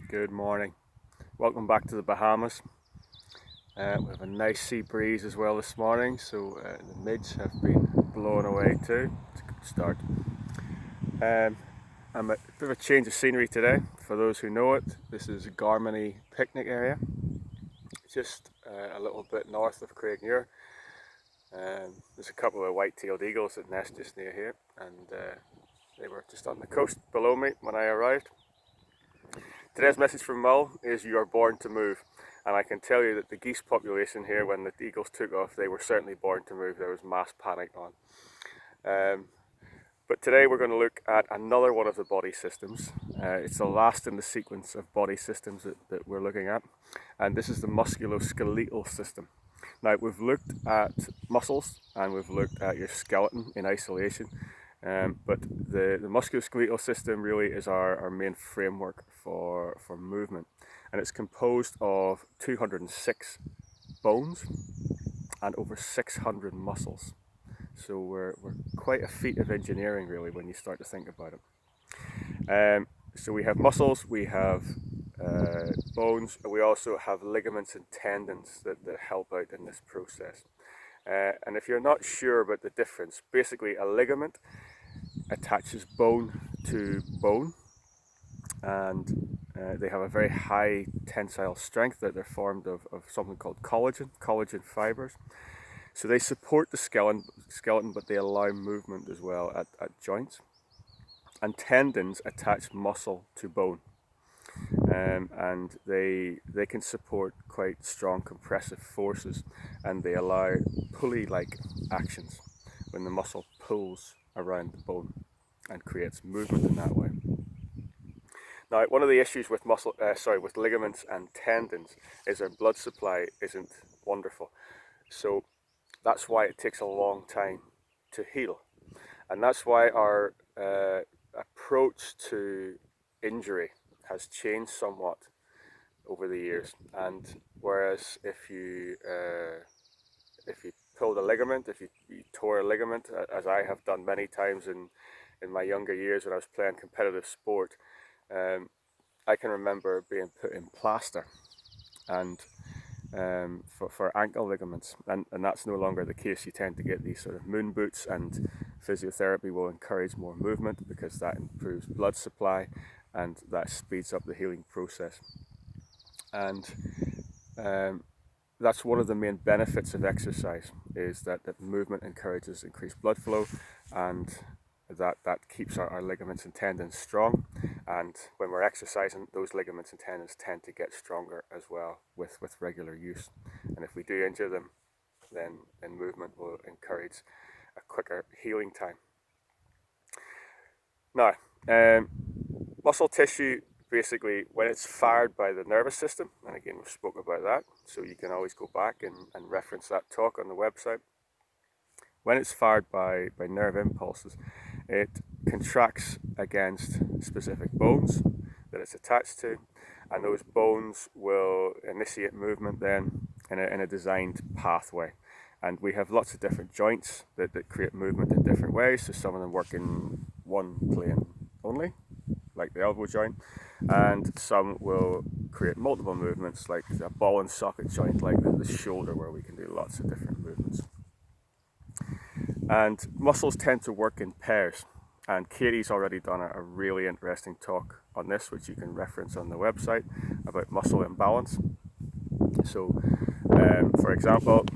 Good morning. Welcome back to the Bahamas. We have a nice sea breeze as well this morning, so the mids have been blown away too. It's a good start. I'm at a bit of a change of scenery today. For those who know it, this is a Garminy picnic area, just a little bit north of Craigmuir. There's a couple of white-tailed eagles that nest just near here, and they were just on the coast below me when I arrived. Today's message from Mull is you are born to move, and I can tell you that the geese population here, when the eagles took off, they were certainly born to move. There was mass panic on. But today we're going to look at another one of the body systems. It's the last in the sequence of body systems that we're looking at, and this is the musculoskeletal system. Now, we've looked at muscles and we've looked at your skeleton in isolation, but the musculoskeletal system really is our main framework for movement, and it's composed of 206 bones and over 600 muscles. So we're quite a feat of engineering really when you start to think about it. So we have muscles, we have bones, and we also have ligaments and tendons that help out in this process. And if you're not sure about the difference, basically a ligament attaches bone to bone, and they have a very high tensile strength that they're formed of something called collagen fibers. So they support the skeleton, but they allow movement as well at joints. And tendons attach muscle to bone, and they can support quite strong compressive forces, and they allow pulley-like actions when the muscle pulls around the bone and creates movement in that way. Now, one of the issues with with ligaments and tendons is their blood supply isn't wonderful. So that's why it takes a long time to heal, and that's why our approach to injury has changed somewhat over the years. And whereas if you pulled a ligament, if you tore a ligament, as I have done many times in my younger years when I was playing competitive sport, I can remember being put in plaster and for ankle ligaments, and that's no longer the case. You tend to get these sort of moon boots, and physiotherapy will encourage more movement because that improves blood supply and that speeds up the healing process. And that's one of the main benefits of exercise, is that movement encourages increased blood flow, and that keeps our ligaments and tendons strong. And when we're exercising, those ligaments and tendons tend to get stronger as well with regular use. And if we do injure them, then movement will encourage a quicker healing time. Now, muscle tissue, basically, when it's fired by the nervous system, and again we've spoken about that, so you can always go back and reference that talk on the website. When it's fired by nerve impulses, it contracts against specific bones that it's attached to, and those bones will initiate movement then in a designed pathway. And we have lots of different joints that create movement in different ways. So some of them work in one plane only, like the elbow joint, and some will create multiple movements, like a ball and socket joint, like the shoulder, where we can do lots of different movements. And muscles tend to work in pairs, and Katie's already done a really interesting talk on this, which you can reference on the website, about muscle imbalance. So for example,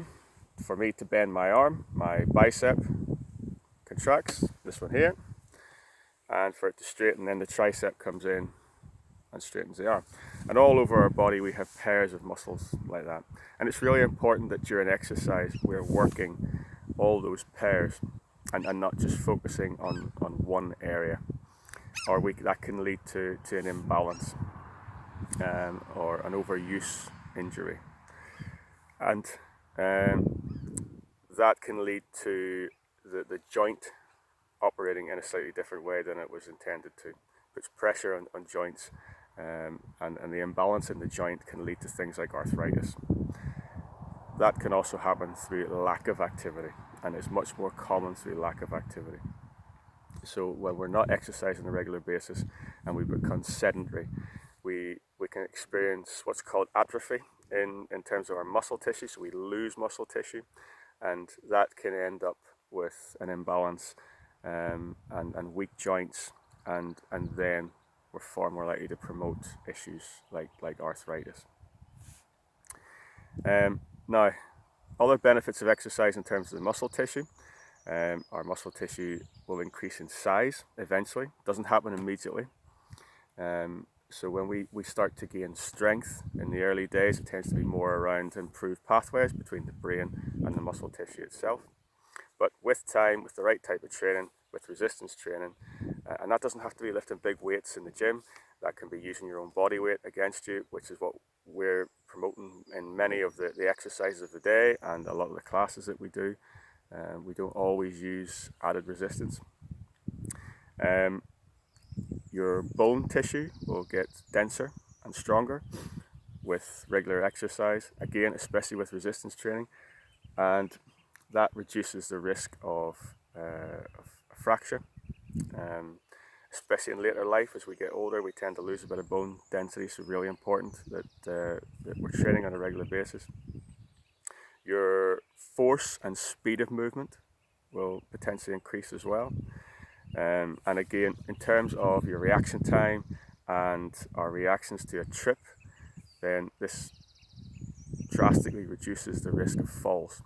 for me to bend my arm, my bicep contracts, this one here, and for it to straighten, then the tricep comes in and straightens the arm. And all over our body we have pairs of muscles like that, and it's really important that during exercise we're working all those pairs and not just focusing on one area, or that can lead to an imbalance or an overuse injury, and that can lead to the joint operating in a slightly different way than it was intended to. It puts pressure on joints, and the imbalance in the joint can lead to things like arthritis. That can also happen through lack of activity, and is much more common through lack of activity. So when we're not exercising on a regular basis and we become sedentary, we experience what's called atrophy in terms of our muscle tissue, so we lose muscle tissue, and that can end up with an imbalance and weak joints, and then we're far more likely to promote issues like arthritis. Now, other benefits of exercise in terms of the muscle tissue. Our muscle tissue will increase in size eventually. It doesn't happen immediately. So when we start to gain strength in the early days, it tends to be more around improved pathways between the brain and the muscle tissue itself. But with time, with the right type of training, with resistance training, and that doesn't have to be lifting big weights in the gym, that can be using your own body weight against you, which is what we're promoting in many of the exercises of the day and a lot of the classes that we do. We don't always use added resistance. Your bone tissue will get denser and stronger with regular exercise, again, especially with resistance training, and that reduces the risk of fracture. Especially in later life, as we get older, we tend to lose a bit of bone density, so really important that we're training on a regular basis. Your force and speed of movement will potentially increase as well. And again, in terms of your reaction time and our reactions to a trip, then this drastically reduces the risk of falls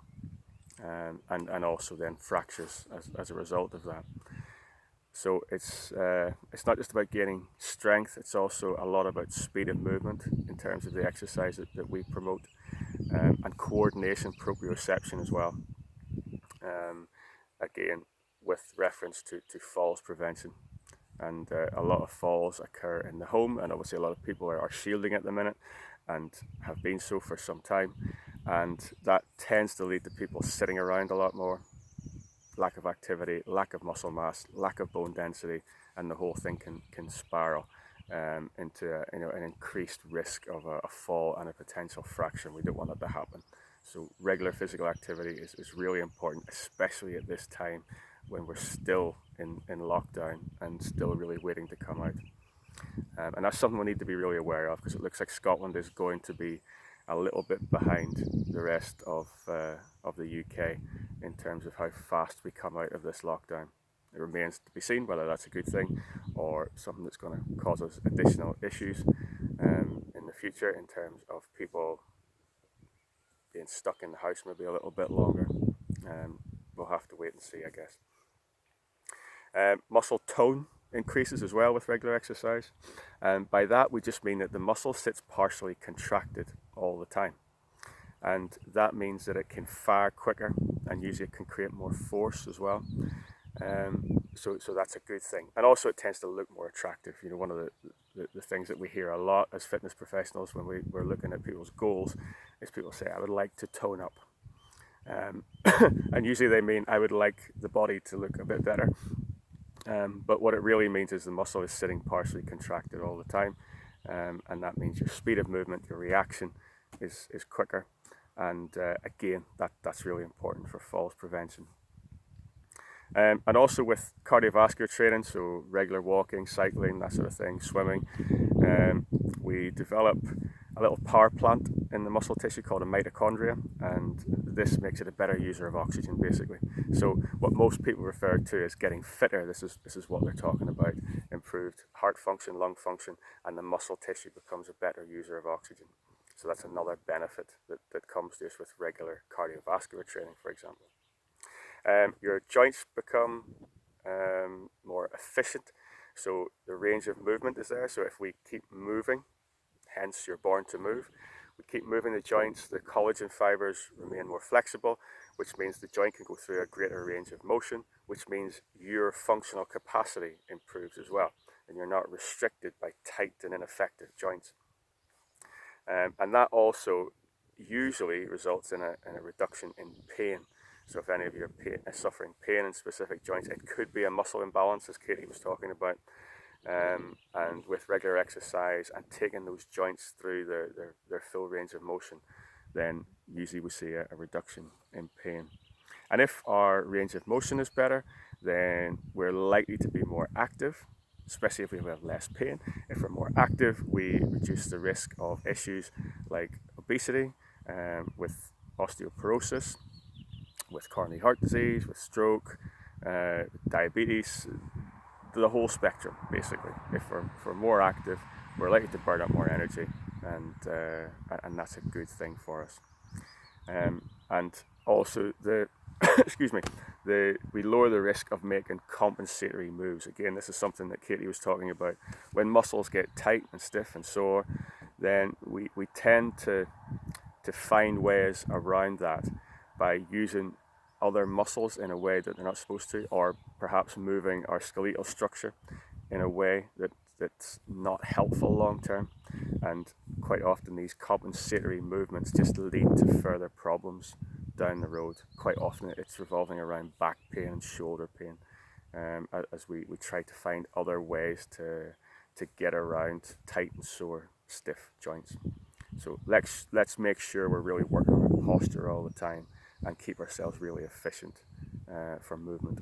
and also then fractures as a result of that. So it's not just about gaining strength, it's also a lot about speed of movement in terms of the exercise that we promote, and coordination, proprioception as well. Again, with reference to falls prevention. And a lot of falls occur in the home, and obviously a lot of people are shielding at the minute and have been so for some time, and that tends to lead to people sitting around a lot more, lack of activity, lack of muscle mass, lack of bone density, and the whole thing can spiral into an increased risk of a fall and a potential fracture. We don't want that to happen. So regular physical activity is really important, especially at this time when we're still in lockdown and still really waiting to come out. And that's something we need to be really aware of, because it looks like Scotland is going to be a little bit behind the rest of the UK in terms of how fast we come out of this lockdown. It remains to be seen whether that's a good thing or something that's going to cause us additional issues in the future in terms of people being stuck in the house maybe a little bit longer. We'll have to wait and see, I guess. Muscle tone increases as well with regular exercise, and by that we just mean that the muscle sits partially contracted all the time, and that means that it can fire quicker and usually it can create more force as well. So that's a good thing, and also it tends to look more attractive. One of the things that we hear a lot as fitness professionals when we're looking at people's goals is people say, I would like to tone up. And usually they mean, I would like the body to look a bit better. But what it really means is the muscle is sitting partially contracted all the time. And that means your speed of movement, your reaction is quicker. And again, that's really important for falls prevention. And also with cardiovascular training, so regular walking, cycling, that sort of thing, swimming, we develop a little power plant in the muscle tissue called a mitochondria, and this makes it a better user of oxygen, basically. So what most people refer to as getting fitter, this is what they're talking about: improved heart function, lung function, and the muscle tissue becomes a better user of oxygen. So that's another benefit that comes to us with regular cardiovascular training, for example. Your joints become more efficient, so the range of movement is there. So if we keep moving, hence you're born to move, we keep moving the joints, the collagen fibers remain more flexible, which means the joint can go through a greater range of motion, which means your functional capacity improves as well, and you're not restricted by tight and ineffective joints. And that also usually results in a reduction in pain. So if any of you are suffering pain in specific joints, it could be a muscle imbalance, as Katie was talking about. And with regular exercise and taking those joints through their full range of motion, then usually we see a reduction in pain. And if our range of motion is better, then we're likely to be more active, especially if we have less pain. If we're more active, we reduce the risk of issues like obesity, with osteoporosis, with coronary heart disease, with stroke, diabetes, the whole spectrum basically. If we're more active, we're likely to burn up more energy, and that's a good thing for us. And also the excuse me, we lower the risk of making compensatory moves. Again, this is something that Katie was talking about. When muscles get tight and stiff and sore, then we tend to find ways around that by using other muscles in a way that they're not supposed to, or perhaps moving our skeletal structure in a way that's not helpful long term. And quite often these compensatory movements just lead to further problems down the road. Quite often it's revolving around back pain and shoulder pain, as we try to find other ways to get around tight and sore, stiff joints. So let's make sure we're really working on posture all the time and keep ourselves really efficient for movement.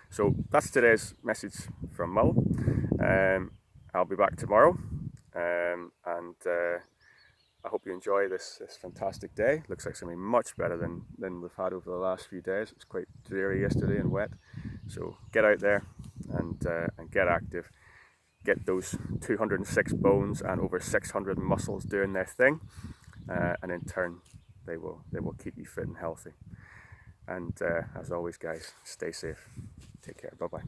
So that's today's message from Mull. I'll be back tomorrow, and I hope you enjoy this fantastic day. Looks like it's going to be much better than we've had over the last few days. It was quite dreary yesterday and wet. So get out there and get active. Get those 206 bones and over 600 muscles doing their thing, and in turn they will keep you fit and healthy. And as always, guys, stay safe. Take care. Bye bye.